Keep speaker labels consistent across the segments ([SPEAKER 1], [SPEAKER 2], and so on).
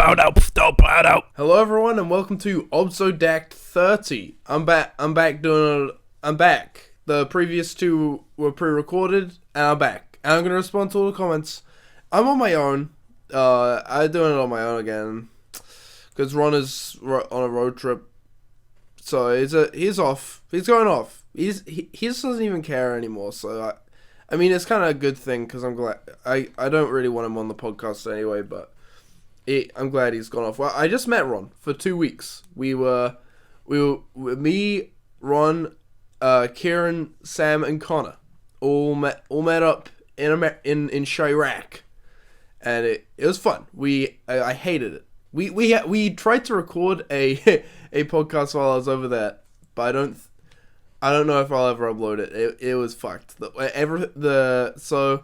[SPEAKER 1] Hello everyone and welcome to Obzodact 30. I'm back. The previous two were pre-recorded and I'm back. And I'm going to respond to all the comments. I'm on my own. I'm doing it on my own again. Because Ron is on a road trip. So he's off. He's going off. He just doesn't even care anymore. So I mean it's kind of a good thing because I'm glad. I don't really want him on the podcast anyway, but I'm glad he's gone off. Well, I just met Ron for 2 weeks. We were me, Ron, Kieran, Sam, and Connor all met up in Chiraq, and it was fun. I hated it. We tried to record a podcast while I was over there, but I don't know if I'll ever upload it. It was fucked. So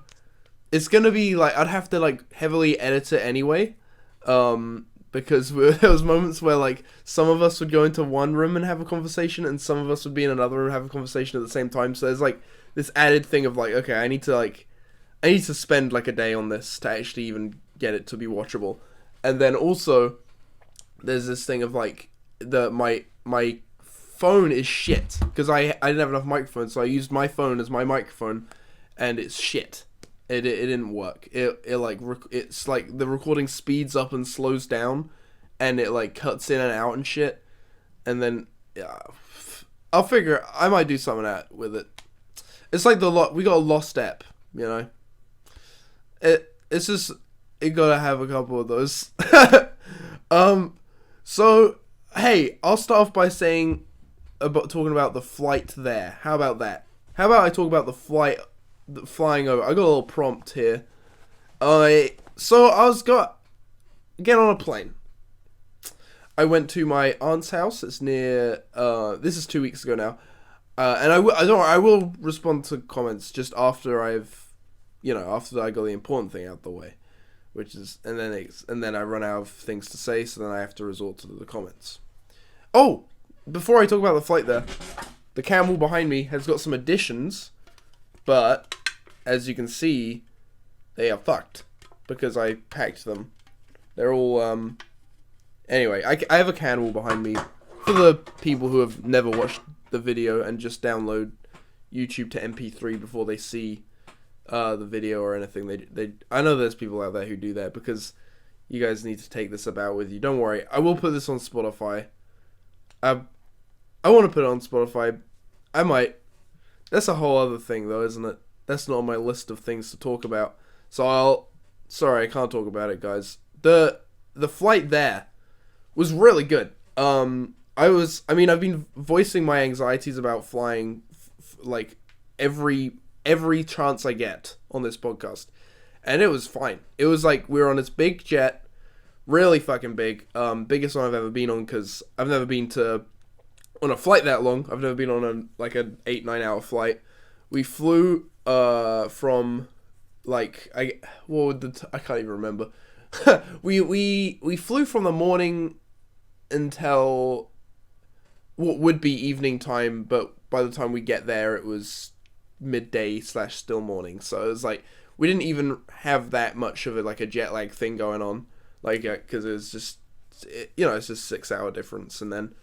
[SPEAKER 1] it's gonna be like I'd have to like heavily edit it anyway. Because there was moments where like some of us would go into one room and have a conversation, and some of us would be in another room and have a conversation at the same time. So there's like this added thing of like, okay, I need to spend like a day on this to actually even get it to be watchable. And then also there's this thing of like my phone is shit because I didn't have enough microphones, so I used my phone as my microphone, and it's shit. It didn't work. It's like the recording speeds up and slows down, and it like cuts in and out and shit. And then I might do something with it. It's like we got a lost app, you know. It's just you gotta have a couple of those. So hey, I'll start off by talking about the flight there. How about that? How about I talk about the flying over? I got a little prompt here. So I was get on a plane. I went to my aunt's house. It's near. This is 2 weeks ago now, and I will respond to comments just after after I got the important thing out the way, which is and then I run out of things to say, so then I have to resort to the comments. Oh, before I talk about the flight there, the camel behind me has got some additions. But, as you can see, they are fucked, because I packed them. They're all, anyway, I have a candle behind me, for the people who have never watched the video and just download YouTube to MP3 before they see, the video or anything. I know there's people out there who do that, because you guys need to take this about with you. Don't worry, I will put this on Spotify. I want to put it on Spotify. I might. That's a whole other thing, though, isn't it? That's not on my list of things to talk about. So sorry, I can't talk about it, guys. The flight there was really good. I've been voicing my anxieties about flying, like every chance I get on this podcast, and it was fine. It was like we were on this big jet, really fucking big, biggest one I've ever been on, because I've never been on a flight that long. I've never been on an 8-9 hour flight. We flew from like I can't even remember. we flew from the morning until what would be evening time, but by the time we get there it was midday / still morning. So it was like we didn't even have that much of a jet lag thing going on, because it was just it's just 6 hour difference. And then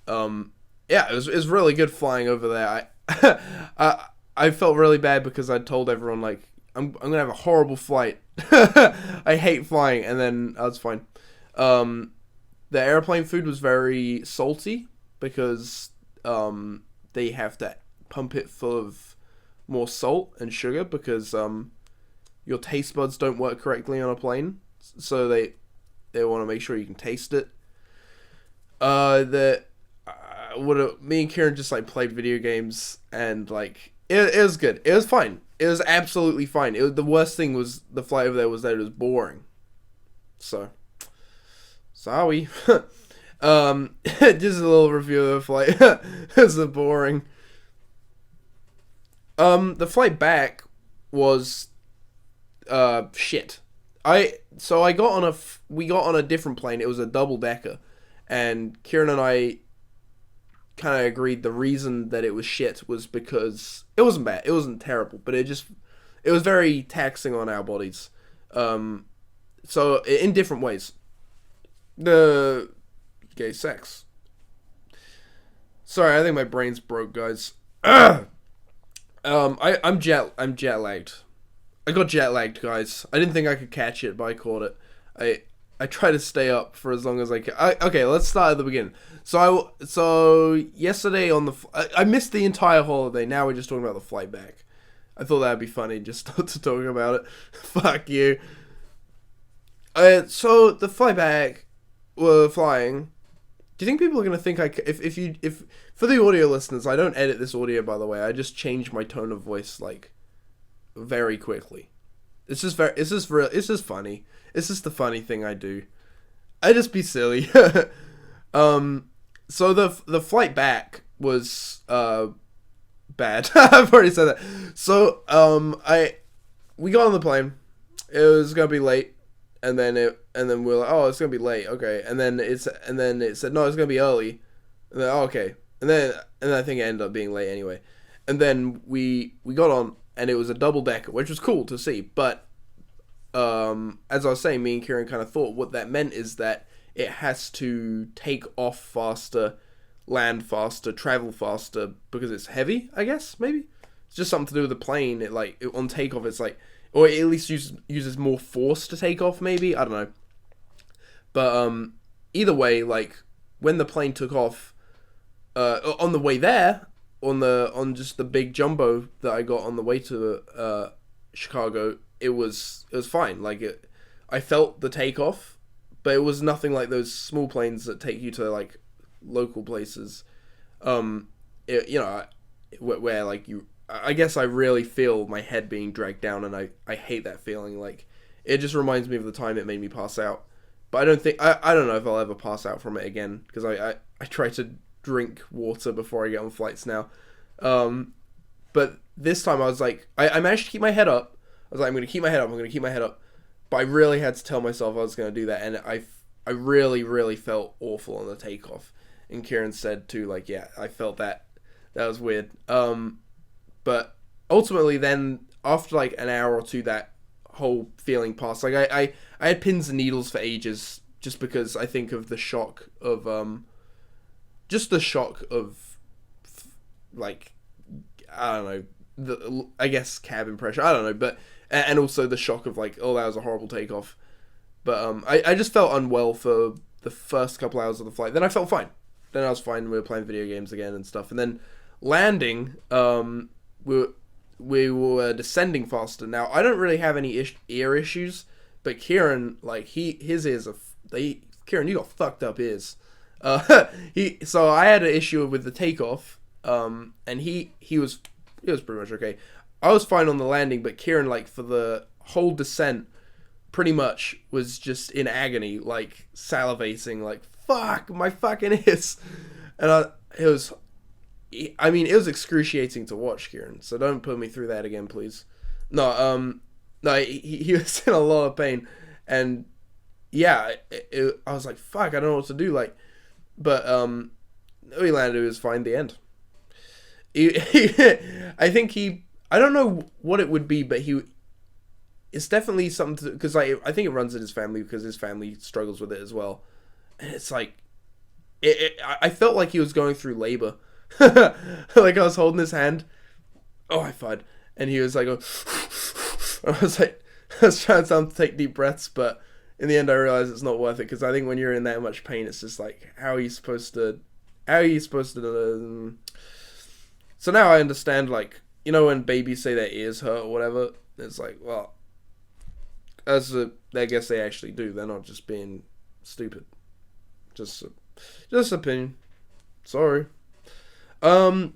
[SPEAKER 1] it was really good flying over there. I felt really bad because I told everyone I'm gonna have a horrible flight. I hate flying, and then I was fine. The airplane food was very salty because they have to pump it full of more salt and sugar because your taste buds don't work correctly on a plane, so they want to make sure you can taste it. Me and Kieran just played video games, and it was good. It was fine. It was absolutely fine. The worst thing was the flight over there was that it was boring. So sorry. Just a little review of the flight. It was boring. The flight back was shit. We got on a different plane. It was a double decker, and Kieran and I kind of agreed the reason that it was shit was because it wasn't bad. It wasn't terrible, but it was very taxing on our bodies. So in different ways. The gay sex. Sorry, I think my brain's broke, guys. I'm jet lagged. I got jet lagged, guys. I didn't think I could catch it, but I caught it. I try to stay up for as long as I can. Okay, let's start at the beginning. So yesterday I missed the entire holiday. Now we're just talking about the flight back. I thought that'd be funny just not to talk about it. Fuck you. So the flight back, were flying. Do you think people are gonna think if for the audio listeners, I don't edit this audio, by the way. I just change my tone of voice like very quickly. It's just funny. It's just the funny thing I do. I just be silly. So the flight back was bad. I've already said that. So we got on the plane. It was gonna be late, and then we were like, oh, it's gonna be late. Okay, and then it said no, it's gonna be early. And then okay, and then I think it ended up being late anyway. And then we got on, and it was a double decker, which was cool to see. But as I was saying, me and Kieran kind of thought what that meant is that it has to take off faster, land faster, travel faster because it's heavy. I guess maybe it's just something to do with the plane. On takeoff, it's like, or it at least uses more force to take off. Maybe, I don't know. But either way, like when the plane took off, on the way there, on just the big jumbo that I got on the way to Chicago, it was fine. Like I felt the takeoff, but it was nothing like those small planes that take you to like local places. Where like I guess I really feel my head being dragged down, and I hate that feeling. Like it just reminds me of the time it made me pass out. But I don't know if I'll ever pass out from it again, because I try to drink water before I get on flights now. But this time I was like, I managed to keep my head up. I was like, I'm going to keep my head up. But I really had to tell myself I was going to do that. And I really, really felt awful on the takeoff. And Kieran said too, like, yeah, I felt that. That was weird. But ultimately then, after like an hour or two, that whole feeling passed. Like I had pins and needles for ages, just because I think of the shock of, like, I don't know, I guess cabin pressure. I don't know, but and also the shock of like, oh, that was a horrible takeoff. But I just felt unwell for the first couple hours of the flight. Then I felt fine. Then I was fine. We were playing video games again and stuff. And then landing, we were descending faster. Now I don't really have any ear issues, but Kieran, like his ears are Kieran, you got fucked up ears. So I had an issue with the takeoff. And he was pretty much okay. I was fine on the landing, but Kieran, like, for the whole descent, pretty much was just in agony, like, salivating, like, fuck, my fucking ears. And it was excruciating to watch, Kieran, so don't put me through that again, please. No, he was in a lot of pain, and, yeah, I was like, fuck, I don't know what to do, like, but, we landed, it was fine, the end. I don't know what it would be, but it's definitely something because I think it runs in his family, because his family struggles with it as well. And it's like, I felt like he was going through labor. Like I was holding his hand. Oh, I fud. And he was like, oh. I was trying to tell him to take deep breaths, but in the end I realized it's not worth it, because I think when you're in that much pain, it's just like, how are you supposed to So now I understand, like, you know when babies say their ears hurt or whatever? It's like, well, I guess they actually do. They're not just being stupid. Just opinion. Sorry. Then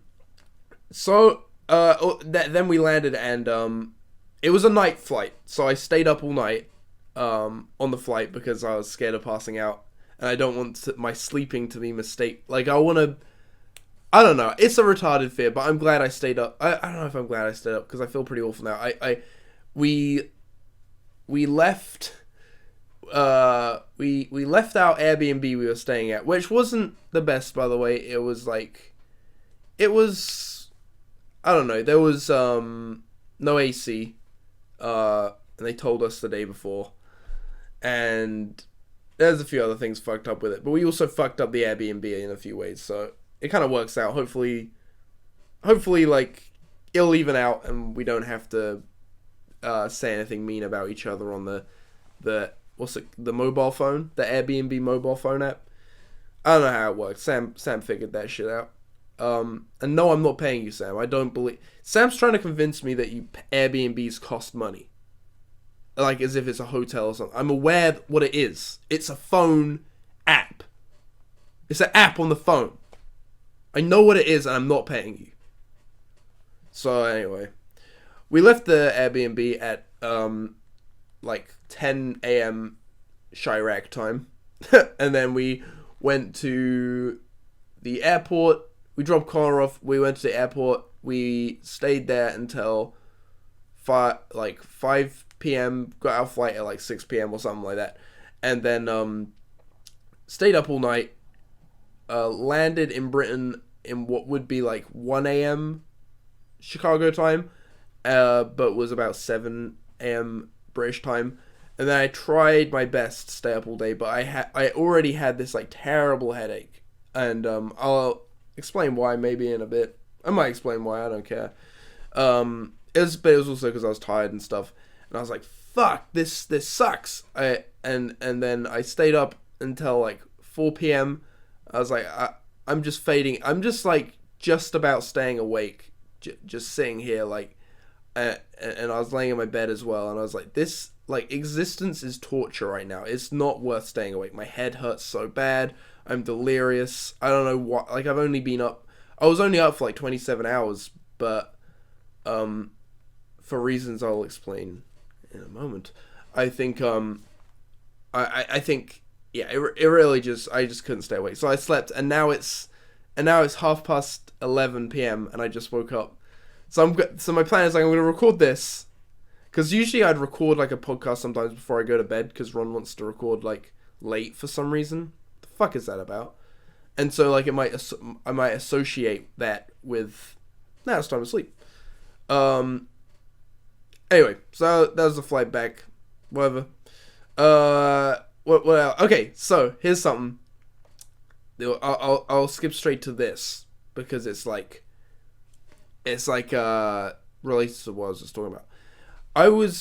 [SPEAKER 1] we landed, and it was a night flight, so I stayed up all night on the flight because I was scared of passing out, and I don't want my sleeping to be like, I don't know. It's a retarded fear, but I'm glad I stayed up. I don't know if I'm glad I stayed up, because I feel pretty awful now. We left. We left our Airbnb we were staying at, which wasn't the best, by the way. It was. I don't know. There was no AC. And they told us the day before, and there's a few other things fucked up with it, but we also fucked up the Airbnb in a few ways, so it kind of works out. Hopefully, like, it'll even out, and we don't have to say anything mean about each other on the mobile phone, the Airbnb mobile phone app. I don't know how it works. Sam figured that shit out. And no, I'm not paying you, Sam. I don't believe... Sam's trying to convince me that Airbnbs cost money. Like, as if it's a hotel or something. I'm aware what it is. It's a phone app. It's an app on the phone. I know what it is, and I'm not paying you. So, anyway. We left the Airbnb at, like, 10 a.m. Chiraq time. And then we went to the airport. We dropped Connor off. We went to the airport. We stayed there until 5 p.m. Got our flight at like 6 p.m. or something like that. And then stayed up all night. Landed in Britain in what would be like 1 a.m. Chicago time. But was about 7 a.m. British time. And then I tried my best to stay up all day, but I already had this like terrible headache. And I'll explain why maybe in a bit. I might explain why, I don't care. But it was also because I was tired and stuff. And I was like, fuck, this sucks. And then I stayed up until like 4 p.m. I was like, I'm just fading. I'm just like just about staying awake. Just sitting here like, and I was laying in my bed as well. And I was like, this like existence is torture right now. It's not worth staying awake. My head hurts so bad. I'm delirious. I don't know what. Like I was only up for like 27 hours, but for reasons I'll explain in a moment. I think I think yeah, it really just I just couldn't stay awake. So I slept, and now it's 11:30 p.m. and I just woke up. So my plan is like I'm gonna record this, because usually I'd record like a podcast sometimes before I go to bed, because Ron wants to record like late for some reason. The fuck is that about? And so like I might associate that with now it's time to sleep. Anyway, so that was the flight back. Whatever. What else? Okay, so here's something. I'll skip straight to this because it's like related to what I was just talking about. I was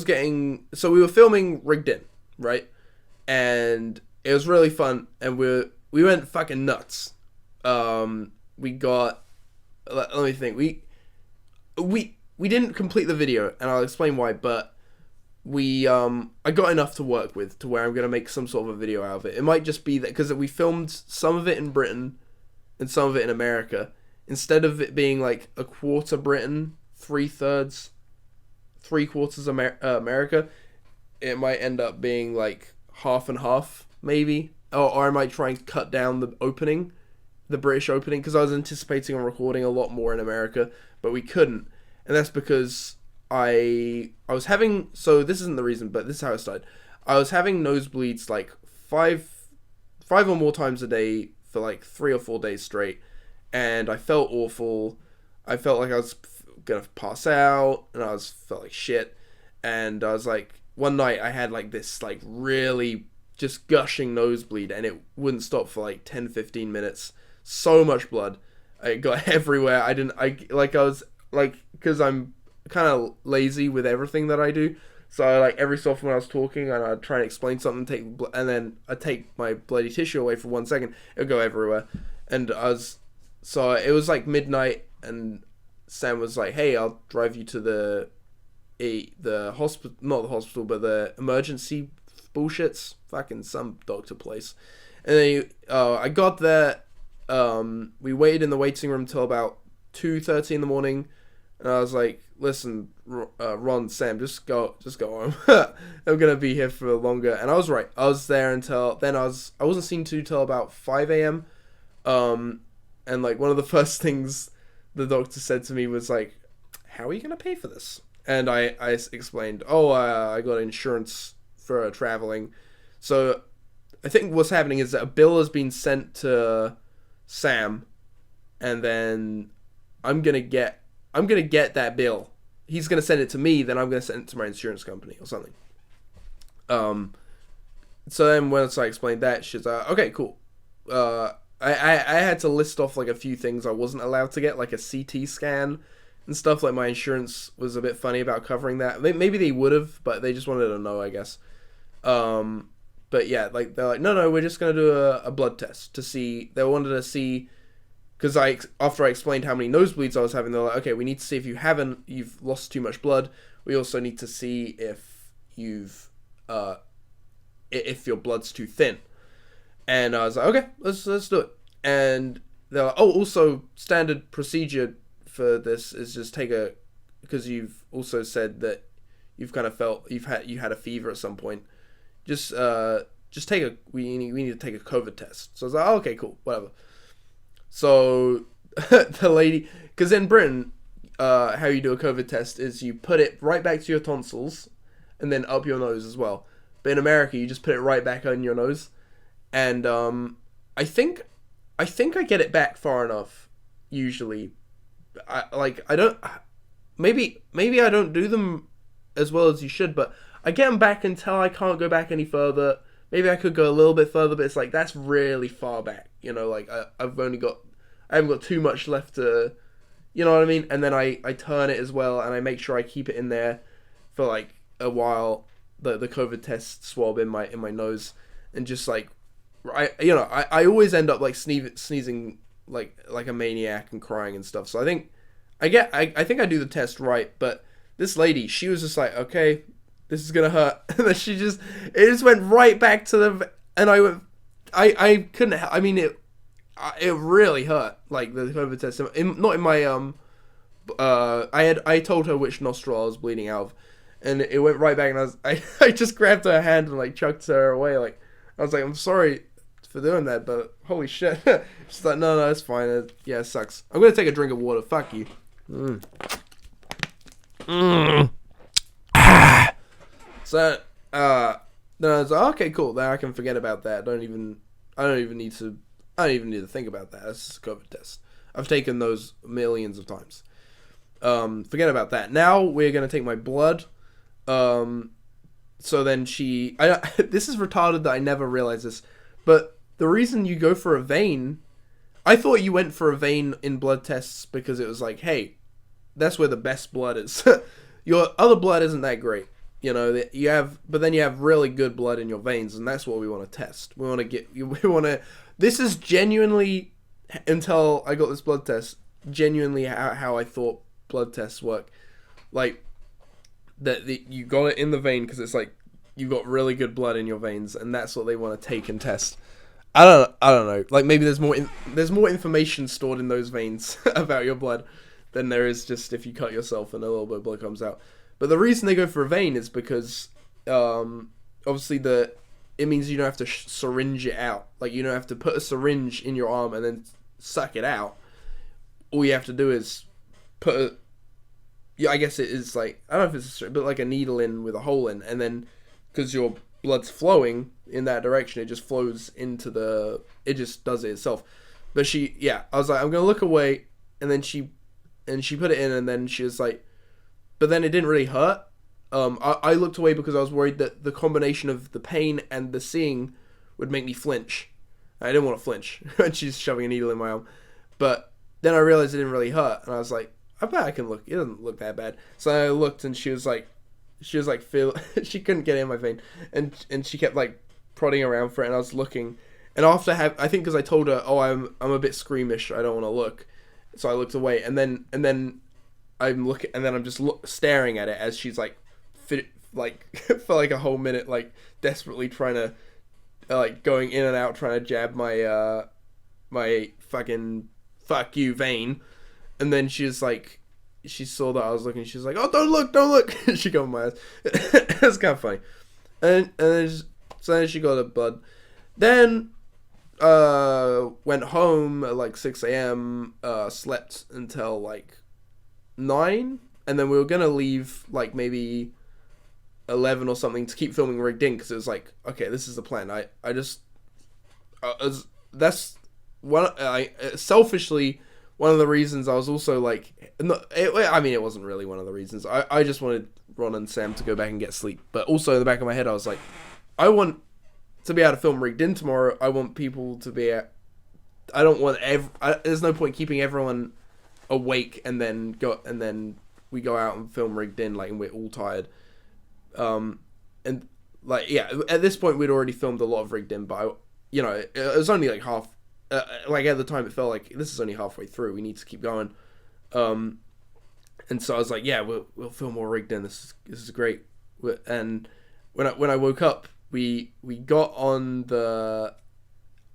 [SPEAKER 1] getting, so we were filming Rigged In, right? And it was really fun, and we went fucking nuts. We got, let me think. We didn't complete the video, and I'll explain why, but I got enough to work with to where I'm going to make some sort of a video out of it. It might just be that, because we filmed some of it in Britain and some of it in America. Instead of it being like a quarter Britain, 3/3, 3/4 America, it might end up being like half and half, maybe. Or I might try and cut down the British opening, because I was anticipating on recording a lot more in America, but we couldn't. And that's because I was having, so this isn't the reason, but this is how it started. I was having nosebleeds like five or more times a day for like 3 or 4 days straight, and I felt awful. I felt like I was gonna pass out, and I felt like shit. And I was like, one night I had like this like really just gushing nosebleed, and it wouldn't stop for like 10-15 minutes. So much blood. It got everywhere. Because I'm kind of lazy with everything that I do. So like every so often when I was talking and I'd try and explain something, and then I'd take my bloody tissue away for 1 second, it would go everywhere. And so it was like midnight, and Sam was like, hey, I'll drive you to the hospital, not the hospital, but the emergency bullshits, fucking some doctor place. And then I got there, we waited in the waiting room till about 2:30 in the morning, and I was like, listen, Ron, Sam, just go home. I'm gonna be here for longer. And I was right. I was there until then. I wasn't seen to till about 5 a.m. And like one of the first things the doctor said to me was like, how are you gonna pay for this? And I explained, I got insurance for traveling. So I think what's happening is that a bill has been sent to Sam, and then I'm gonna get that bill. He's gonna send it to me, then I'm gonna send it to my insurance company or something. So then once I explained that, she's like, okay, cool. I had to list off like a few things I wasn't allowed to get, like a CT scan and stuff. Like my insurance was a bit funny about covering that. Maybe they would have, but they just wanted to know, I guess. But yeah, like they're like, no, we're just gonna do a blood test to see. They wanted to see because after I explained how many nosebleeds I was having, they're like, okay, we need to see if you've lost too much blood. We also need to see if your blood's too thin. And I was like, okay, let's do it. And they're like, oh, also standard procedure for this is just because you've also said that you've kind of felt you had a fever at some point. Just we need to take a COVID test. So I was like, oh, okay, cool, whatever. So the lady, because in Britain, how you do a COVID test is you put it right back to your tonsils, and then up your nose as well. But in America, you just put it right back on your nose, and I think I get it back far enough. Usually, I don't. Maybe I don't do them as well as you should, but I get them back until I can't go back any further. Maybe I could go a little bit further, but it's like that's really far back. Like I haven't got too much left to, you know what I mean? And then I turn it as well, and I make sure I keep it in there for like a while. The COVID test swab in my nose, and just like I always end up like sneezing like a maniac and crying and stuff. So I think I think I do the test right, but this lady, she was just like, okay, this is gonna hurt, and then it just went right back to and I couldn't. I mean it really hurt, like the COVID test. Not in my I told her which nostril I was bleeding out of, and it went right back, and I just grabbed her hand and like chucked her away. Like I was like, I'm sorry for doing that, but holy shit. She's like, no, it's fine. It sucks. I'm gonna take a drink of water. Fuck you. So then I was like, okay, cool. Now I can forget about that. I don't even need to think about that. That's just a COVID test. I've taken those millions of times. Forget about that. Now we're gonna take my blood. So then this is retarded that I never realized this, but the reason you go for a vein, I thought you went for a vein in blood tests because it was like, hey, that's where the best blood is. Your other blood isn't that great, but then you have really good blood in your veins, and that's what we want to test. This is genuinely, until I got this blood test, genuinely how I thought blood tests work. Like, you got it in the vein because it's like you got really good blood in your veins, and that's what they want to take and test. I don't know. Like maybe there's more information stored in those veins about your blood than there is just if you cut yourself and a little bit of blood comes out. But the reason they go for a vein is because obviously it means you don't have to syringe it out. Like you don't have to put a syringe in your arm and then suck it out. All you have to do is I guess it is like, I don't know if it's but like a needle in with a hole in, and then because your blood's flowing in that direction, it just flows it just does it itself. But I was like, I'm gonna look away, and then she put it in, and then she was like, but then it didn't really hurt. I looked away because I was worried that the combination of the pain and the seeing would make me flinch. I didn't want to flinch when she's shoving a needle in my arm, but then I realized it didn't really hurt, and I was like, I bet I can look. It doesn't look that bad. So I looked, and she was like, she couldn't get in my vein, and she kept like prodding around for it, and I was looking, and I think because I told her, oh, I'm a bit squeamish, I don't want to look, so I looked away, and then I'm looking, and then I'm just staring at it as she's like, for like a whole minute, like desperately trying to, like going in and out, trying to jab my my fucking fuck you vein. And then she saw that I was looking. She's like, "Oh, don't look!" She got my ass. It's kind of funny. And then so then she got her blood. Then went home at like 6 a.m. Slept until like 9, and then we were gonna leave like maybe 11 or something to keep filming Rigged In, because it was like, okay, this is the plan. That's one. Selfishly, one of the reasons I was also like, it wasn't really one of the reasons. I just wanted Ron and Sam to go back and get sleep. But also in the back of my head, I was like, I want to be able to film Rigged In tomorrow, I want people to be at. I don't want there's no point keeping everyone awake and then we go out and film Rigged In and we're all tired. And at this point we'd already filmed a lot of Rigged In, but it was only like half. At the time it felt like this is only halfway through. We need to keep going. And so I was like, yeah, we'll film more Rigged In. This is great. And when I woke up, we got on the.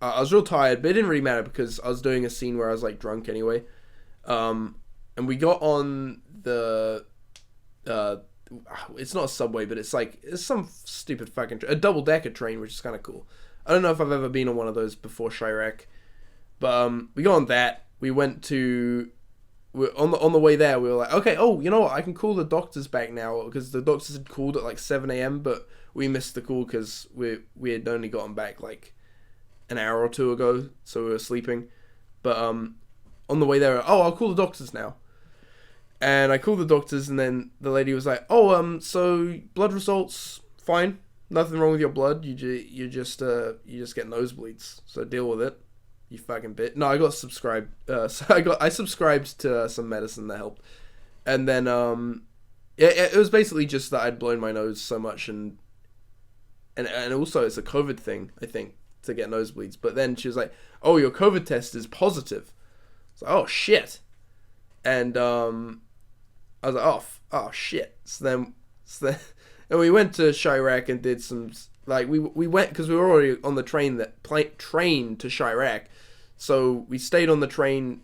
[SPEAKER 1] I was real tired, but it didn't really matter because I was doing a scene where I was like drunk anyway. And we got on the. It's not a subway, but it's some stupid fucking a double-decker train, which is kind of cool. I don't know if I've ever been on one of those before Chiraq, but we got on that. We went to. On the way there, we were like, okay, you know what? I can call the doctors back now because the doctors had called at like 7 a.m. but we missed the call because we had only gotten back like an hour or two ago, so we were sleeping. But on the way there, I'll call the doctors now. And I called the doctors, and then the lady was like, so blood results fine, nothing wrong with your blood. You just get nosebleeds, so deal with it. You fucking bit. No, I got subscribed. So I subscribed to some medicine that helped, and then it was basically just that I'd blown my nose so much, and also it's a COVID thing, I think, to get nosebleeds. But then she was like, your COVID test is positive. I was like, oh shit, and I was like, oh shit. So then and we went to Chiraq and did some. We went because we were already on the train to Chiraq, so we stayed on the train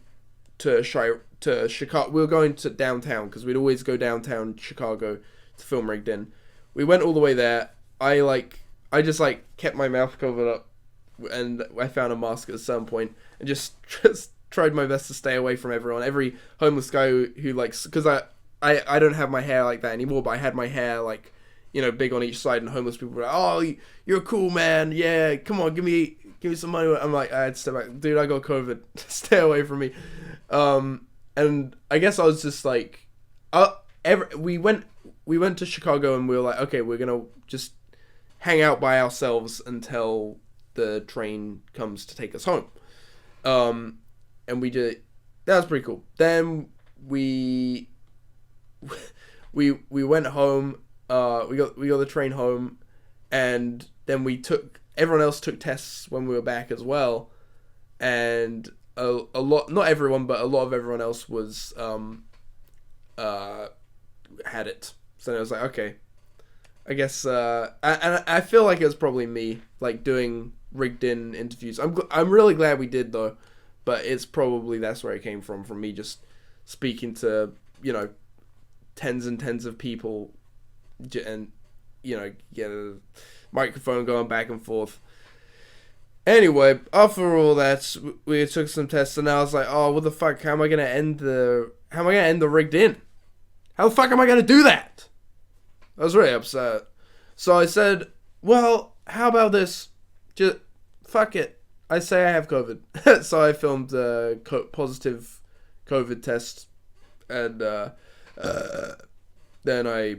[SPEAKER 1] to Chicago. We were going to downtown because we'd always go downtown Chicago to film Rigged In. We went all the way there. I just kept my mouth covered up, and I found a mask at some point and just tried my best to stay away from everyone. Every homeless guy who because I don't have my hair like that anymore, but I had my hair big on each side, and homeless people were like, oh, you're a cool man, yeah, come on, give me some money. I'm like, I had to step back, dude, I got COVID, stay away from me. And I guess I was just like, we went to Chicago, and we were like, okay, we're gonna just hang out by ourselves until the train comes to take us home. And we did, that was pretty cool. Then we went home. We got the train home, and then everyone else took tests when we were back as well, and a lot, not everyone, but a lot of everyone else was had it. So I was like, okay, I guess I feel like it was probably me doing Rigged In interviews. I'm really glad we did though, but it's probably that's where it came from me just speaking to tens and tens of people. And get a microphone going back and forth. Anyway, after all that, we took some tests, and I was like, oh, what the fuck? How am I gonna end the Rigged In? How the fuck am I gonna do that? I was really upset. So I said, well, how about this? Just fuck it. I say I have COVID. So I filmed a positive COVID test, and then I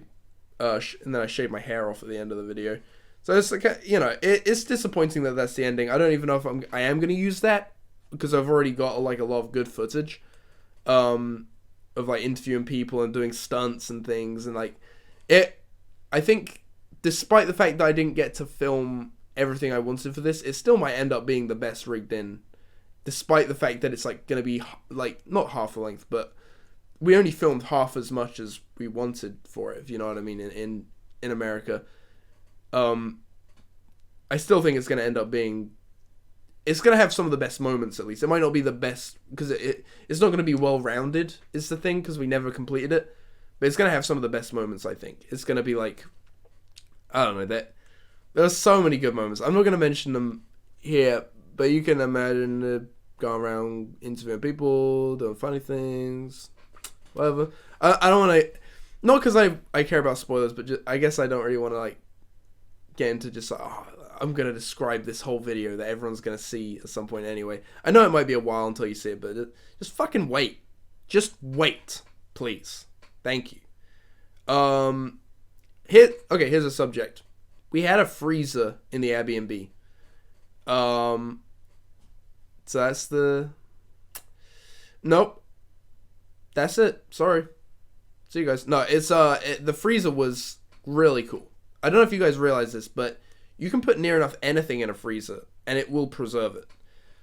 [SPEAKER 1] shaved my hair off at the end of the video. So it's it's disappointing that that's the ending. I don't even know if I am going to use that because I've already got a lot of good footage of interviewing people and doing stunts and things, and I think despite the fact that I didn't get to film everything I wanted for this, it still might end up being the best Rigged In, despite the fact that it's going to be not half the length, but we only filmed half as much as we wanted for it, if you know what I mean, in America. I still think it's going to end up being... It's going to have some of the best moments, at least. It might not be the best, because it's not going to be well-rounded, is the thing, because we never completed it. But it's going to have some of the best moments, I think. It's going to be I don't know, there are so many good moments. I'm not going to mention them here, but you can imagine going around interviewing people, doing funny things... Whatever. I don't want to... Not because I care about spoilers, but just, I guess I don't really want to, get into just, I'm going to describe this whole video that everyone's going to see at some point anyway. I know it might be a while until you see it, but just fucking wait. Just wait, please. Thank you. Here's a subject. We had a freezer in the Airbnb. So that's the. Nope. That's it. Sorry. See you guys. No, it's the freezer was really cool. I don't know if you guys realize this, but you can put near enough anything in a freezer and it will preserve it.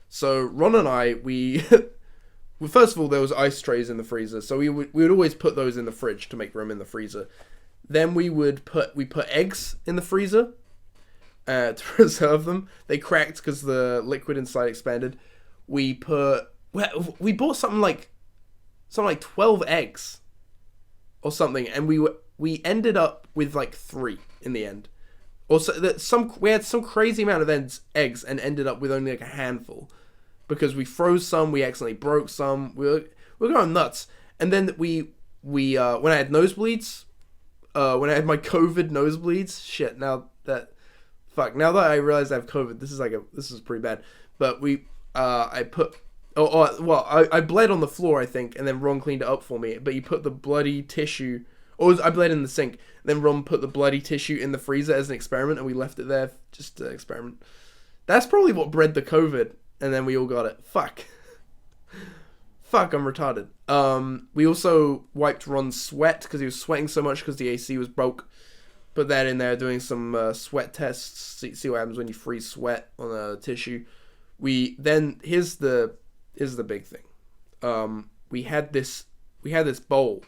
[SPEAKER 1] So Ron and I, well, first of all, there was ice trays in the freezer, so we would always put those in the fridge to make room in the freezer. Then we put eggs in the freezer to preserve them. They cracked because the liquid inside expanded. We bought something like 12 eggs or something, and we ended up with like 3 in the end. Also, we had some crazy amount of eggs and ended up with only like a handful because we froze some, we accidentally broke some. We were going nuts. And then we when I had nosebleeds, when I had my COVID nosebleeds, now that I realize I have COVID, this is pretty bad. But I bled on the floor, I think, and then Ron cleaned it up for me. But he put the bloody tissue, I bled in the sink. Then Ron put the bloody tissue in the freezer as an experiment, and we left it there just to experiment. That's probably what bred the COVID, and then we all got it. Fuck, I'm retarded. We also wiped Ron's sweat because he was sweating so much because the AC was broke. Put that in there, doing some sweat tests. See what happens when you freeze sweat on a tissue. Here's the big thing. We had this bowl,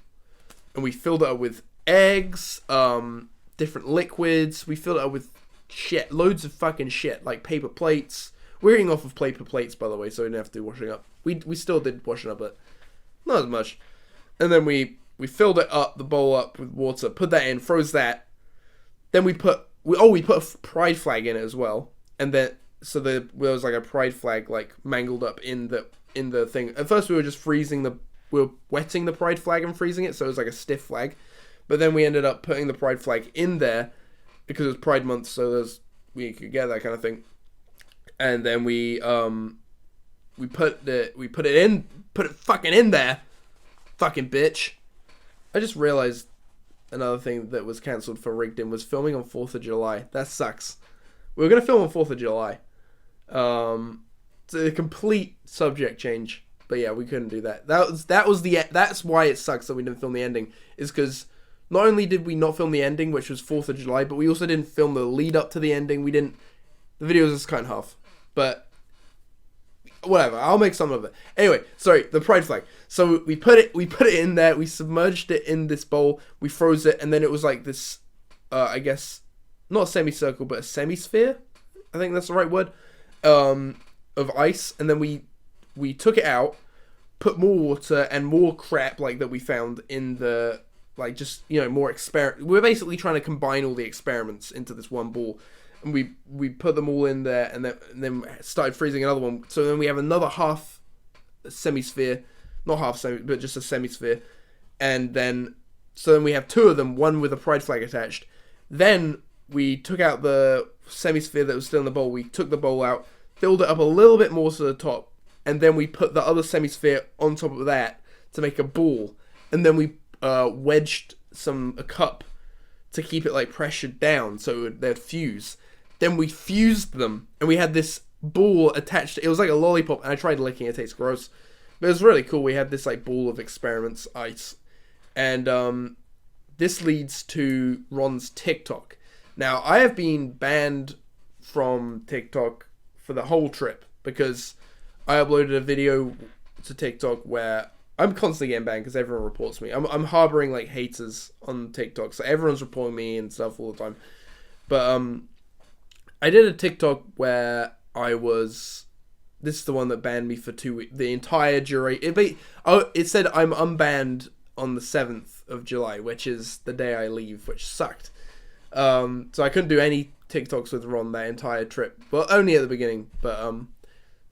[SPEAKER 1] and we filled it up with eggs, different liquids. We filled it up with shit, loads of fucking shit, like paper plates. We're eating off of paper plates, by the way, so we didn't have to do washing up. We still did washing up, but not as much. And then we filled the bowl up with water, put that in, froze that. Then we put a pride flag in it as well, and then there was like a pride flag like mangled up in the thing. At first we were wetting the pride flag and freezing it, so it was like a stiff flag. But then we ended up putting the pride flag in there because it was Pride Month, so we could get that kind of thing. And then we put it fucking in there, fucking bitch. I just realized another thing that was cancelled for Rigdon was filming on 4th of July. That sucks. We were gonna film on 4th of July. It's a complete subject change, but yeah, we couldn't do that. That's why it sucks that we didn't film the ending. Is because not only did we not film the ending, which was 4th of July, but we also didn't film the lead up to the ending. The video was just cut in half. But whatever, I'll make some of it. Anyway, sorry, the pride flag. So we put it in there. We submerged it in this bowl. We froze it, and then it was like this. I guess not a semicircle, but a semisphere. I think that's the right word. Of ice, and then we took it out, put more water and more crap like that we found in the more experiment. We're basically trying to combine all the experiments into this one ball. And we put them all in there, and then started freezing another one. So then we have another half semisphere, not half semi, but just a semisphere. And then we have 2 of them, one with a pride flag attached. Then we took out the semisphere that was still in the bowl. We took the bowl out, filled it up a little bit more to the top, and then we put the other semisphere on top of that to make a ball. And then we wedged a cup to keep it like pressured down so they'd fuse. Then we fused them, and we had this ball attached. It was like a lollipop, and I tried licking it. It tastes gross. But it was really cool. We had this like ball of experiments, ice. And this leads to Ron's TikTok. Now, I have been banned from TikTok for the whole trip because I uploaded a video to TikTok where I'm constantly getting banned because everyone reports me. I'm harboring like haters on TikTok, so everyone's reporting me and stuff all the time. But I did a TikTok where this is the one that banned me for 2 weeks, the entire duration. It said I'm unbanned on the 7th of July, which is the day I leave, which sucked. So I couldn't do any TikToks with Ron that entire trip. Well, only at the beginning, but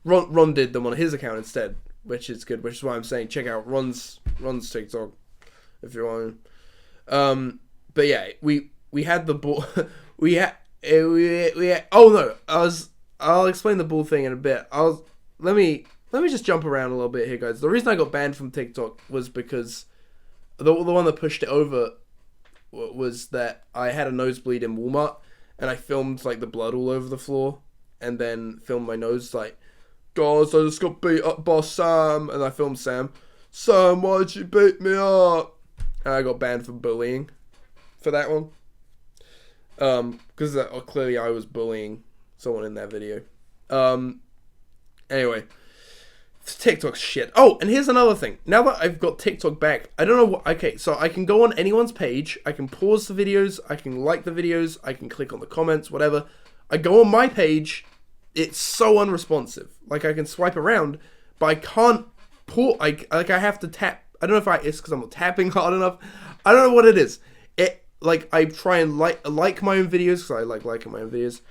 [SPEAKER 1] Ron did them on his account instead, which is good. Which is why I'm saying check out Ron's TikTok if you want. But yeah, we had the ball. I'll explain the ball thing in a bit. Let me just jump around a little bit here, guys. The reason I got banned from TikTok was because the one that pushed it over was that I had a nosebleed in Walmart, and I filmed like the blood all over the floor, and then film my nose like, guys, I just got beat up by Sam, and I filmed Sam. Sam, why'd you beat me up? And I got banned for bullying for that one. Because clearly I was bullying someone in that video. Anyway, TikTok's shit. Oh, and here's another thing. Now that I've got TikTok back, I don't know what... Okay, so I can go on anyone's page, I can pause the videos, I can like the videos, I can click on the comments, whatever. I go on my page, it's so unresponsive. Like, I can swipe around, but I can't pause... I have to tap... I don't know if it's because I'm not tapping hard enough. I don't know what it is. Like, I try and like my own videos, because I like liking my own videos.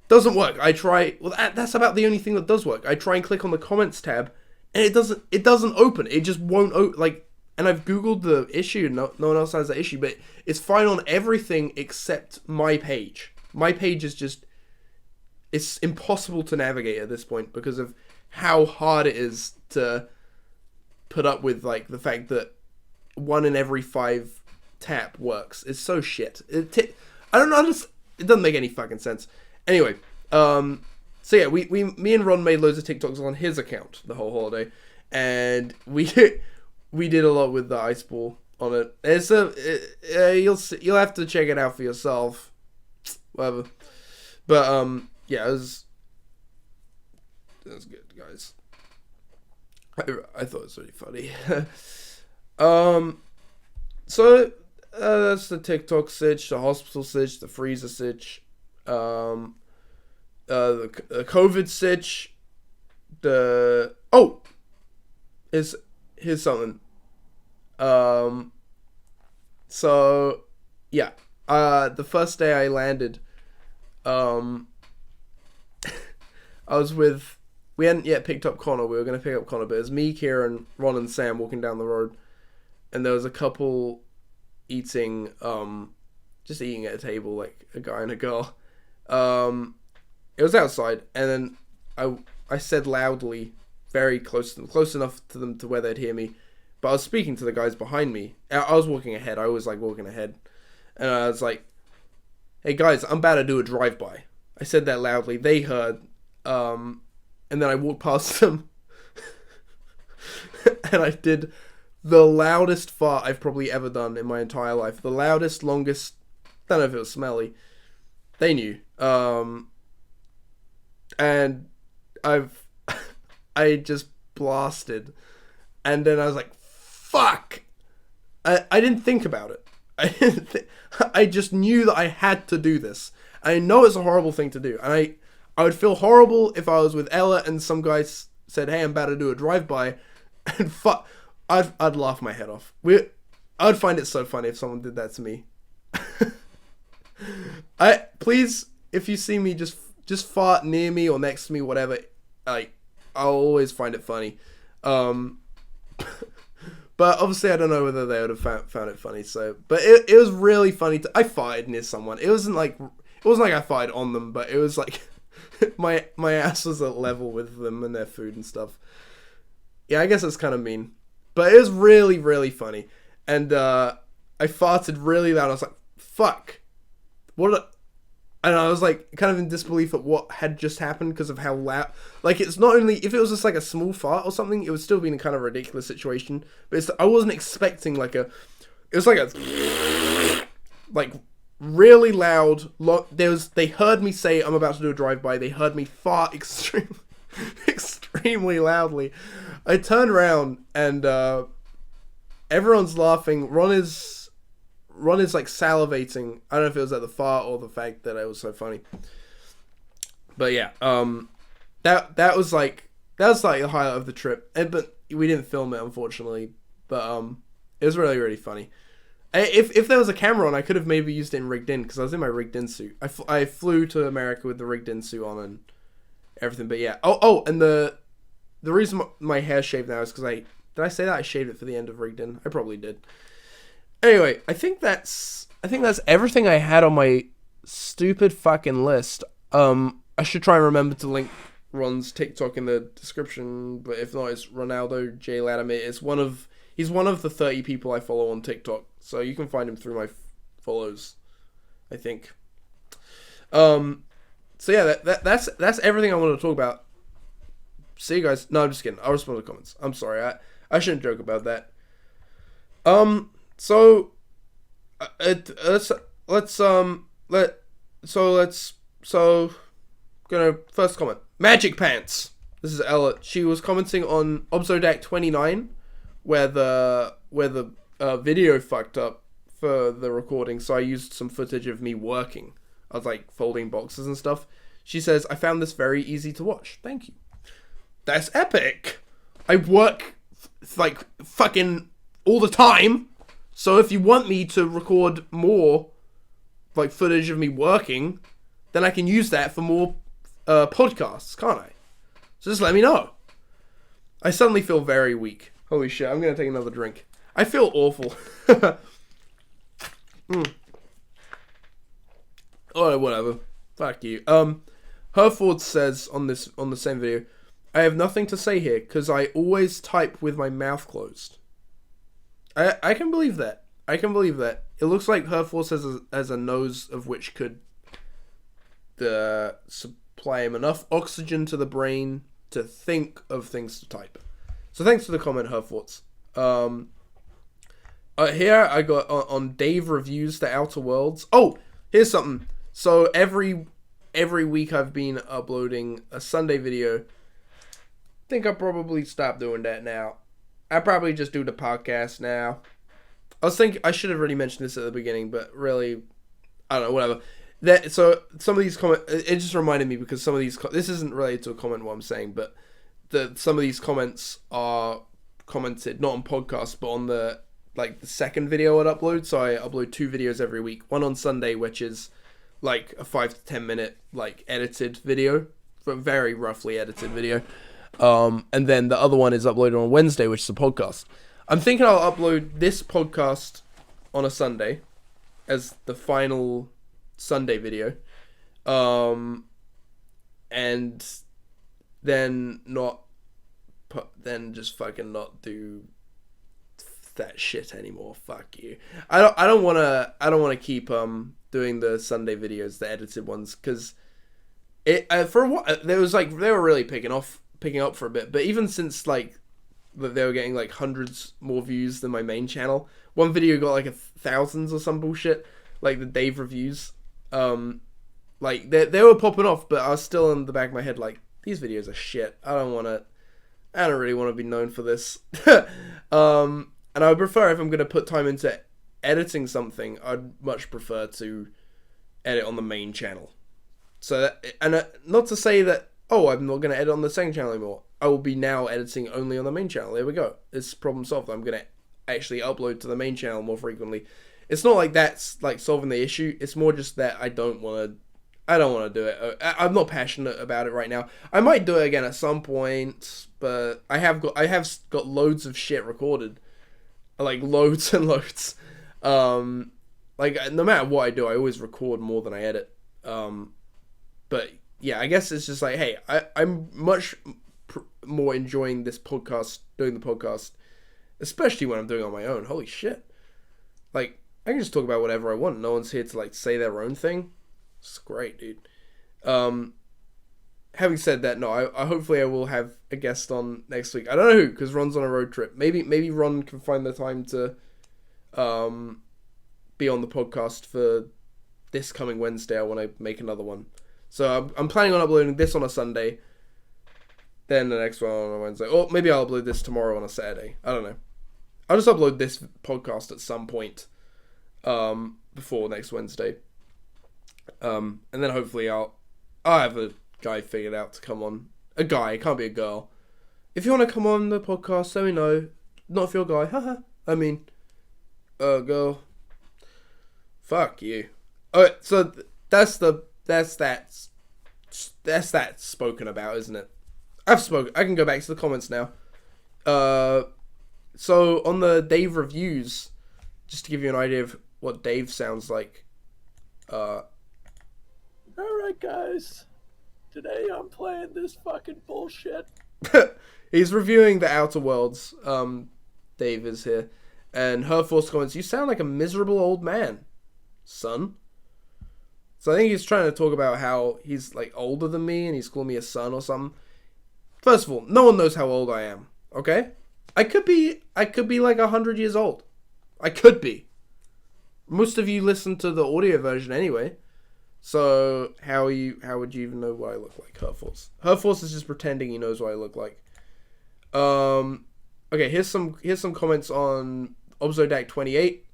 [SPEAKER 1] Doesn't work. I try... Well, that's about the only thing that does work. I try and click on the comments tab, and it doesn't open. It just won't open. Like, and I've Googled the issue. No one else has that issue, but it's fine on everything except my page. My page is just... It's impossible to navigate at this point because of how hard it is to put up with, like, the fact that 1 in every 5 tap works. It's so shit. I don't know. It doesn't make any fucking sense. Anyway, so yeah, me and Ron made loads of TikToks on his account the whole holiday, and we did a lot with the ice ball on it. It's you'll have to check it out for yourself, whatever. But yeah, it was good, guys. I thought it was really funny. So that's the TikTok sitch, the hospital sitch, the freezer sitch. The COVID sitch, here's something. So yeah, the first day I landed, I was with, we hadn't yet picked up Connor. We were going to pick up Connor, but it was me, Kieran, Ron, and Sam walking down the road, and there was a couple eating, just eating at a table, like a guy and a girl. It was outside, and then I said loudly, very close enough to them to where they'd hear me, but I was speaking to the guys behind me. I was walking ahead. I always like walking ahead, and I was like, "Hey guys, I'm about to do a drive-by." I said that loudly. They heard, and then I walked past them, and I did the loudest fart I've probably ever done in my entire life. The loudest, longest. Don't know if it was smelly. They knew. And I just blasted. And then I was like, fuck! I didn't think about it. I just knew that I had to do this. I know it's a horrible thing to do. And I would feel horrible if I was with Ella and some guy said, hey, I'm about to do a drive-by. And fuck, I'd laugh my head off. I'd find it so funny if someone did that to me. Please, if you see me, just fart near me or next to me, whatever. I'll always find it funny. But obviously I don't know whether they would have found it funny. So, but it was really funny. I farted near someone. It wasn't like I farted on them, but it was like my ass was at level with them and their food and stuff. Yeah, I guess that's kind of mean, but it was really, really funny. And I farted really loud. I was like, fuck. And I was like kind of in disbelief at what had just happened because of how loud. Like, it's not only, if it was just like a small fart or something, it would still be in a kind of ridiculous situation. But I wasn't expecting it was like a, like, really loud. They heard me say I'm about to do a drive-by. They heard me fart extremely loudly. I turned around and everyone's laughing. Ron is like salivating. I don't know if it was at the fart or the fact that it was so funny. But yeah, that was like the highlight of the trip. But we didn't film it, unfortunately. But it was really, really funny. If there was a camera on, I could have maybe used it in rigged in, because I was in my rigged in suit. I flew to America with the rigged in suit on and everything. But yeah. Oh, and the reason my hair's shaved now is because did I say that I shaved it for the end of rigged in? I probably did. Anyway, I think that's everything I had on my stupid fucking list. I should try and remember to link Ron's TikTok in the description, but if not, it's Ronaldo J Latimer. He's one of the 30 people I follow on TikTok, so you can find him through my follows, I think. So yeah, that's everything I wanted to talk about. See you guys. No, I'm just kidding. I'll respond to comments. I'm sorry. I shouldn't joke about that. So let's gonna first comment. Magic Pants. This is Ella. She was commenting on Obzodact 29, where the video fucked up for the recording, so I used some footage of me working. I was like folding boxes and stuff. She says, I found this very easy to watch. Thank you. That's epic. I work like fucking all the time. So if you want me to record more like footage of me working, then I can use that for more podcasts, can't I? So just let me know. I suddenly feel very weak. Holy shit, I'm gonna take another drink. I feel awful. Oh, whatever. Fuck you. Herford says on the same video, I have nothing to say here because I always type with my mouth closed. I can believe that. I can believe that. It looks like Herford has a nose of which could supply him enough oxygen to the brain to think of things to type. So thanks for the comment, Herford. Here I got on Dave Reviews The Outer Worlds. Oh, here's something. So every week I've been uploading a Sunday video. I think I'll probably stop doing that now. I probably just do the podcast now. I was thinking I should have already mentioned this at the beginning, but really, I don't know, whatever. So some of these comments, it just reminded me because some of these, this isn't related to a comment what I'm saying, but some of these comments are commented not on podcasts but on the second video I'd upload. So I upload 2 videos every week. One on Sunday, which is like a 5 to 10 minute like edited video, a very roughly edited video. And then the other one is uploaded on Wednesday, which is a podcast. I'm thinking I'll upload this podcast on a Sunday as the final Sunday video. And then just fucking not do that shit anymore. Fuck you. I don't want to keep doing the Sunday videos, the edited ones, cuz for a while they were really picking up for a bit, but even since like they were getting like hundreds more views than my main channel. One video got like thousands or some bullshit, like the Dave Reviews. Like they were popping off, but I was still in the back of my head like, these videos are shit. I don't really want to be known for this. And I would prefer, if I'm going to put time into editing something, I'd much prefer to edit on the main channel. So not to say that, oh, I'm not going to edit on the second channel anymore. I will be now editing only on the main channel. There we go. It's problem solved. I'm going to actually upload to the main channel more frequently. It's not like that's like solving the issue. It's more just that I don't want to do it. I'm not passionate about it right now. I might do it again at some point, but I have got loads of shit recorded. Like loads and loads. Like no matter what I do, I always record more than I edit. But yeah, I guess it's just like, hey, I'm much more enjoying this podcast, doing the podcast, especially when I'm doing it on my own. Holy shit. Like, I can just talk about whatever I want. No one's here to like say their own thing. It's great, dude. Having said that, no, I hopefully I will have a guest on next week. I don't know who, because Ron's on a road trip. Maybe Ron can find the time to be on the podcast for this coming Wednesday. I want to make another one. So I'm planning on uploading this on a Sunday, then the next one on a Wednesday. Or maybe I'll upload this tomorrow on a Saturday. I don't know. I'll just upload this podcast at some point before next Wednesday. And then hopefully I'll have a guy figured out to come on. A guy, it can't be a girl. If you want to come on the podcast, let me know. Not if you're a guy, haha. I mean, girl. Fuck you. Alright, so that's that spoken about, isn't it? I've spoken. I can go back to the comments now. So on the Dave Reviews, just to give you an idea of what Dave sounds like.
[SPEAKER 2] Alright guys, today I'm playing this fucking bullshit.
[SPEAKER 1] He's reviewing The Outer Worlds. Dave is here. And her force comments, you sound like a miserable old man, son. So I think he's trying to talk about how he's like older than me and he's calling me a son or something. First of all, no one knows how old I am. Okay, I could be like 100 years old. I could be. Most of you listen to the audio version anyway. So how would you even know what I look like? Herforce is just pretending he knows what I look like. Okay, here's some comments on Obzodact 28.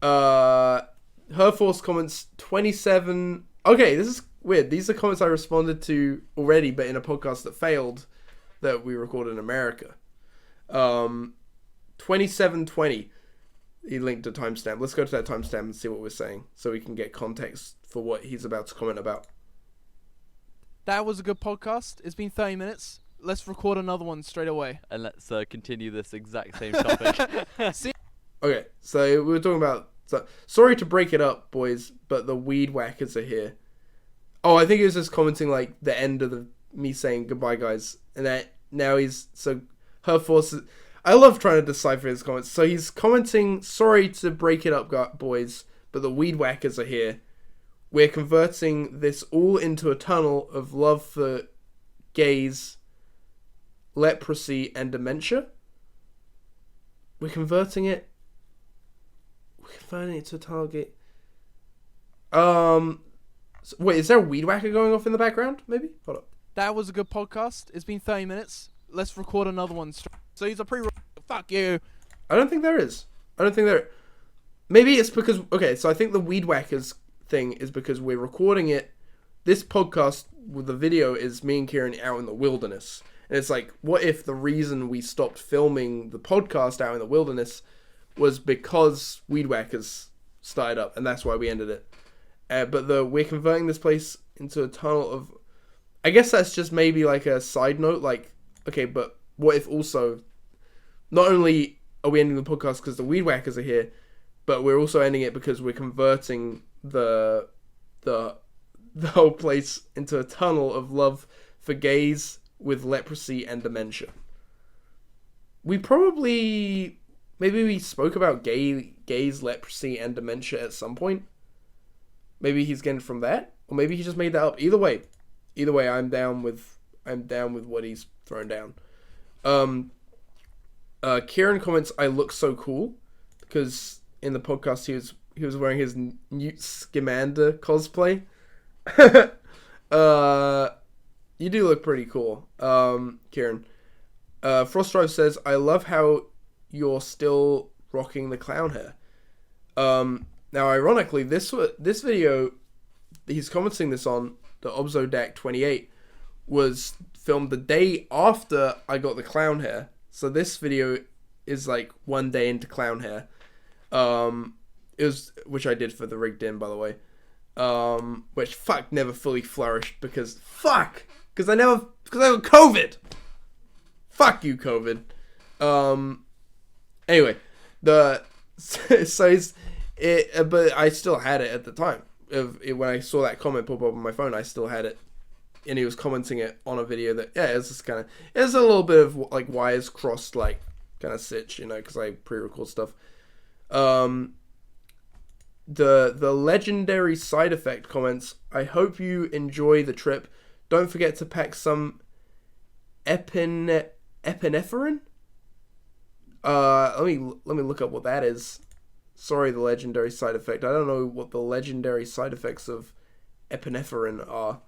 [SPEAKER 1] Herforce comments 27. Okay, this is weird. These are comments I responded to already, but in a podcast that failed that we recorded in America. 2720. He linked a timestamp. Let's go to that timestamp and see what we're saying so we can get context for what he's about to comment about.
[SPEAKER 3] That was a good podcast. It's been 30 minutes. Let's record another one straight away.
[SPEAKER 4] And let's continue this exact same topic.
[SPEAKER 1] Okay, so we were talking about... sorry to break it up, boys, but the weed whackers are here. Oh, I think he was just commenting like the end of me saying goodbye, guys. And that now he's... So, Herforce... I love trying to decipher his comments. So he's commenting, sorry to break it up, boys, but the weed whackers are here. We're converting this all into a tunnel of love for gays, leprosy, and dementia. We're converting it to a tunnel of gay... wait, is there a weed whacker going off in the background? Maybe? Hold up.
[SPEAKER 3] That was a good podcast. It's been 30 minutes. Let's record another one. So he's a fuck you.
[SPEAKER 1] I don't think there is. Maybe it's because... Okay, so I think the weed whackers thing is because we're recording it. This podcast with the video is me and Kieran out in the wilderness. And it's like, what if the reason we stopped filming the podcast out in the wilderness was because weed whackers started up, and that's why we ended it. But we're converting this place into a tunnel of... I guess that's just maybe like a side note, like, okay, but what if also... Not only are we ending the podcast because the weed whackers are here, but we're also ending it because we're converting the whole place into a tunnel of love for gays with leprosy and dementia. Maybe we spoke about gays, leprosy, and dementia at some point. Maybe he's getting from that, or maybe he just made that up. Either way, I'm down with what he's thrown down. Kieran comments, "I look so cool," because in the podcast he was wearing his Newt Scamander cosplay. You do look pretty cool, Kieran. Frostdrive says, "I love how you're still rocking the clown hair." Now, ironically, this video he's commenting this on, the Obzodact 28, was filmed the day after I got the clown hair. So this video is like one day into clown hair. Which I did for the rigged in, by the way. Which never fully flourished because I have COVID. Fuck you, COVID. Anyway, but I still had it at the time. When I saw that comment pop up on my phone, I still had it. And he was commenting it on a video that, it's just kind of, it's a little bit of like wires crossed, like kind of sitch, because I pre-record stuff. The legendary side effect comments, "I hope you enjoy the trip. Don't forget to pack some epinephrine." Let me look up what that is. Sorry, the legendary side effect. I don't know what the legendary side effects of epinephrine are.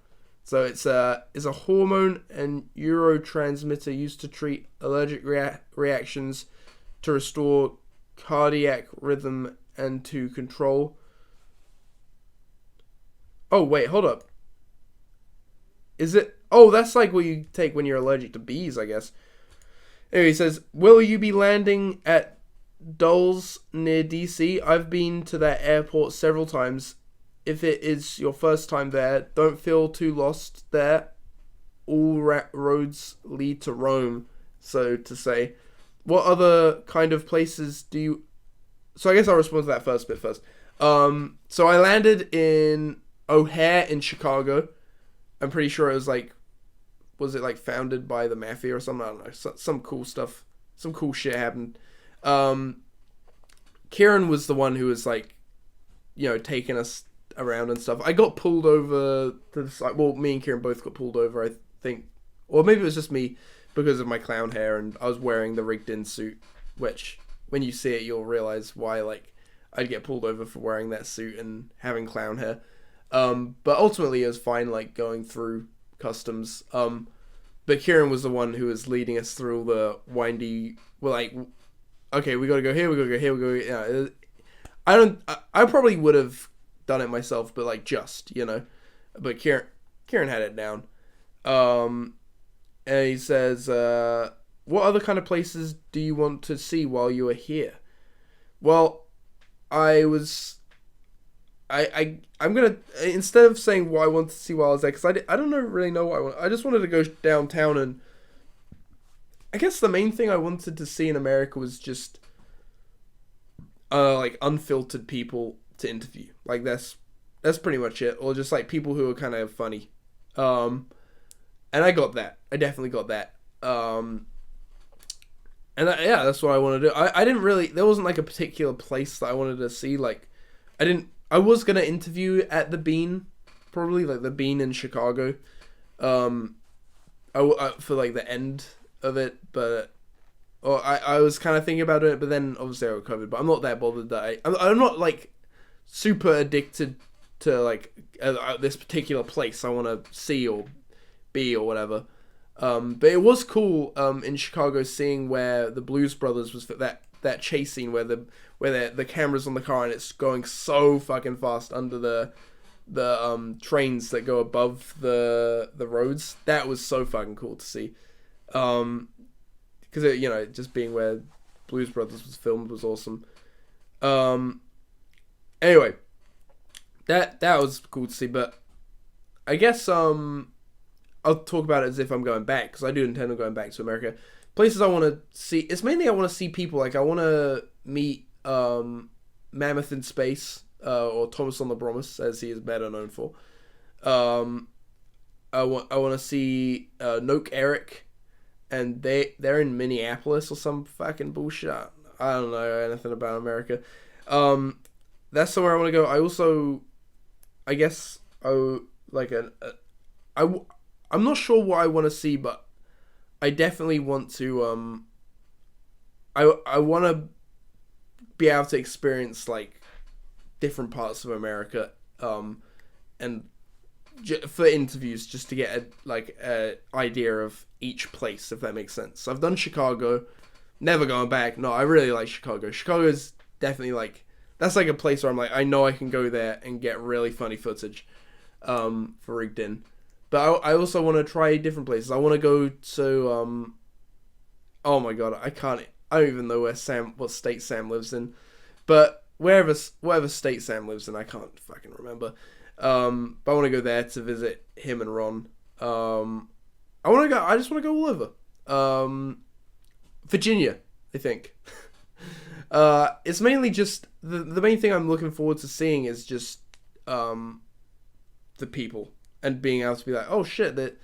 [SPEAKER 1] So it's a hormone and neurotransmitter used to treat allergic reactions, to restore cardiac rhythm, and to control... Oh, wait, hold up. Is it... Oh, that's like what you take when you're allergic to bees, I guess. Anyway, he says, "Will you be landing at Dulles near DC? I've been to that airport several times. If it is your first time there, don't feel too lost there. All roads lead to Rome," so to say. What other kind of places do you... So I guess I'll respond to that first bit first. So I landed in O'Hare in Chicago. I'm pretty sure it was like... Was it like founded by the mafia or something? I don't know. Some cool stuff. Some cool shit happened. Kieran was the one who was like, taking us around and stuff. I got pulled over to the side. Well, me and Kieran both got pulled over, I think. Or maybe it was just me because of my clown hair, and I was wearing the rigged in suit, which when you see it, you'll realize why, like, I'd get pulled over for wearing that suit and having clown hair. But ultimately it was fine, like, going through customs. But Kieran was the one who was leading us through the windy, well, like, okay, we gotta go here, we gotta go here, we gotta go, I probably would have done it myself, but, like, but Kieran had it down. And he says, what other kind of places do you want to see while you are here? Well, I'm gonna, instead of saying what I want to see while I was there, because I don't really know what I want. I just wanted to go downtown, and I guess the main thing I wanted to see in America was just like unfiltered people to interview. Like that's pretty much it, or just like people who are kind of funny. And I got that. I definitely got that. Yeah, that's what I want to do. I didn't really, there wasn't like a particular place that I wanted to see. Like, I was going to interview at the Bean, probably, like the Bean in Chicago, for like the end of it, but, or I was kind of thinking about it, but then obviously I got COVID, but I'm not that bothered that I'm not like super addicted to like this particular place I want to see or be or whatever. But it was cool in Chicago seeing where the Blues Brothers was, that chase scene where the camera's on the car and it's going so fucking fast under the trains that go above the roads. That was so fucking cool to see. Because it, just being where Blues Brothers was filmed was awesome. Anyway, that was cool to see, but I guess I'll talk about it as if I'm going back, because I do intend on going back to America. Places I want to see, it's mainly I want to see people. Like, I want to meet Mammoth in Space, or Thomas on the Bromus, as he is better known for. I want to see Noak Eric, and they're in Minneapolis or some fucking bullshit. I don't know anything about America. That's somewhere I want to go. I also, I guess, I'm not sure what I want to see, but I definitely want to, I want to be able to experience, like, different parts of America, and for interviews, just to get a idea of each place, if that makes sense. I've done Chicago, never going back. No, I really like Chicago. Chicago is definitely, like, that's like a place where I'm like, I know I can go there and get really funny footage, for Rigged In. But I also want to try different places. I want to go to, oh my god, I don't even know what state Sam lives in. But whatever state Sam lives in, I can't fucking remember. But I want to go there to visit him and Ron. I just want to go all over. Virginia, I think. It's mainly just, the main thing I'm looking forward to seeing is just, the people. And being able to be like, oh shit, that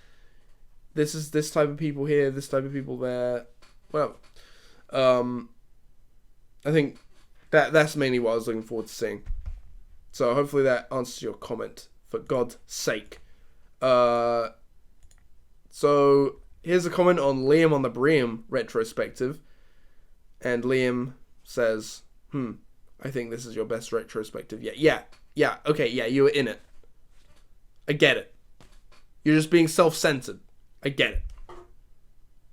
[SPEAKER 1] this is this type of people here, this type of people there. Well, I think that's mainly what I was looking forward to seeing. So hopefully that answers your comment, for God's sake. So here's a comment on Liam on the Bream retrospective. And Liam says, I think this is your best retrospective yet. Yeah, okay, yeah, you were in it. I get it. You're just being self-centered. I get it.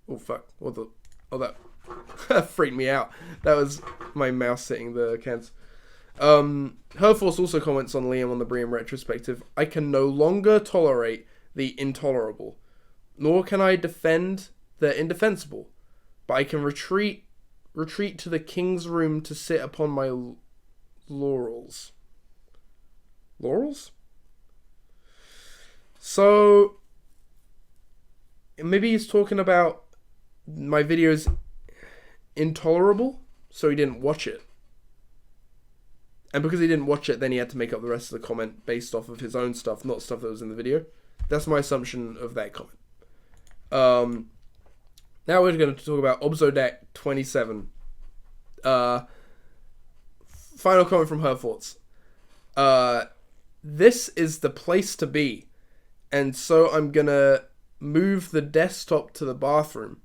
[SPEAKER 1] Oh, fuck. That freaked me out. That was my mouse hitting the cans. Herforce also comments on Liam on the Bream retrospective. I can no longer tolerate the intolerable, nor can I defend the indefensible, but I can retreat to the king's room to sit upon my laurels. Laurels? So, maybe he's talking about my video's intolerable, so he didn't watch it. And because he didn't watch it, then he had to make up the rest of the comment based off of his own stuff, not stuff that was in the video. That's my assumption of that comment. Now we're going to talk about Obzodact 27. Final comment from her thoughts. this is the place to be. And so I'm gonna move the desktop to the bathroom.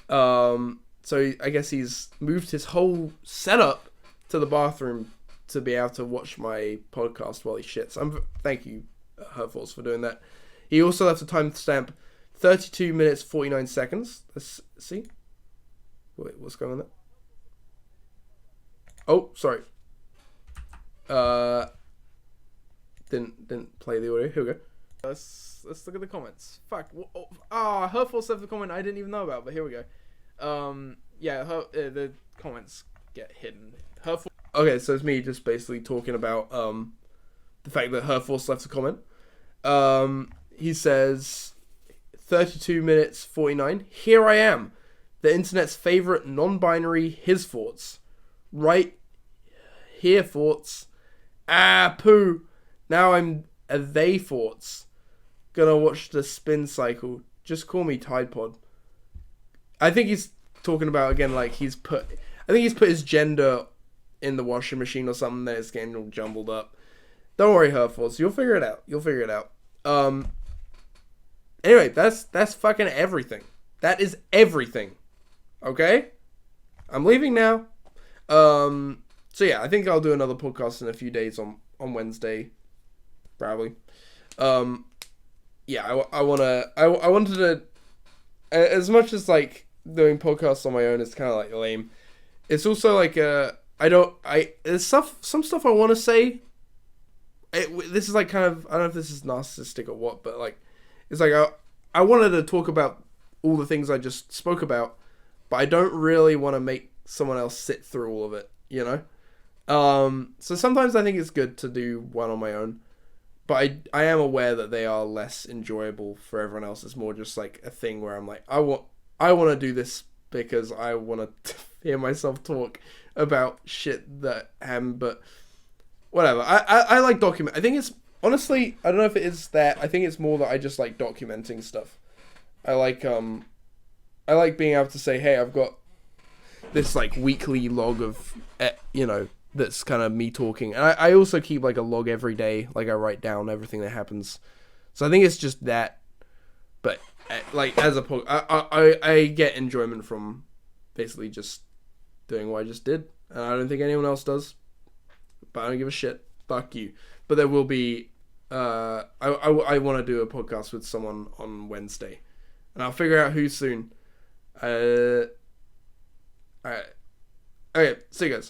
[SPEAKER 1] So I guess he's moved his whole setup to the bathroom to be able to watch my podcast while he shits. Thank you, Hurtforce, for doing that. He also left a timestamp 32 minutes 49 seconds. Let's see. Wait, what's going on there? Oh, sorry. Didn't play the audio. Here we go. Let's look at the comments. Fuck. Hurtforce left the comment I didn't even know about, but here we go. The comments get hidden. Okay, so it's me just basically talking about the fact that Hurtforce left a comment. He says 32 minutes 49. Here I am, the internet's favorite non-binary his thoughts. Right here thoughts. Poo. Now I'm a they thoughts. Gonna watch the spin cycle. Just call me Tide Pod. I think he's talking about, again, like he's put his gender in the washing machine or something that is getting all jumbled up. Don't worry, Hurtforce. You'll figure it out. Anyway, that's fucking everything. That is everything. Okay? I'm leaving now. So yeah, I think I'll do another podcast in a few days on Wednesday. Probably. Yeah, I wanted to, as much as like doing podcasts on my own is kind of like lame. It's also like there's some stuff I want to say. This is like kind of, I don't know if this is narcissistic or what, but like it's like I wanted to talk about all the things I just spoke about, but I don't really want to make someone else sit through all of it, you know? So sometimes I think it's good to do one on my own, but I am aware that they are less enjoyable for everyone else. It's more just like a thing where I'm like, I want to do this because I want to hear myself talk about shit that but whatever. I like document. I think it's, honestly, I don't know if it is that. I think it's more that I just like documenting stuff. I like being able to say, hey, I've got this like weekly log of, that's kind of me talking. And I also keep like a log every day. Like I write down everything that happens. So I think it's just that. But like as I get enjoyment from basically just doing what I just did. And I don't think anyone else does. But I don't give a shit. Fuck you. But there will be, I want to do a podcast with someone on Wednesday. And I'll figure out who soon. Alright. Okay, see you guys.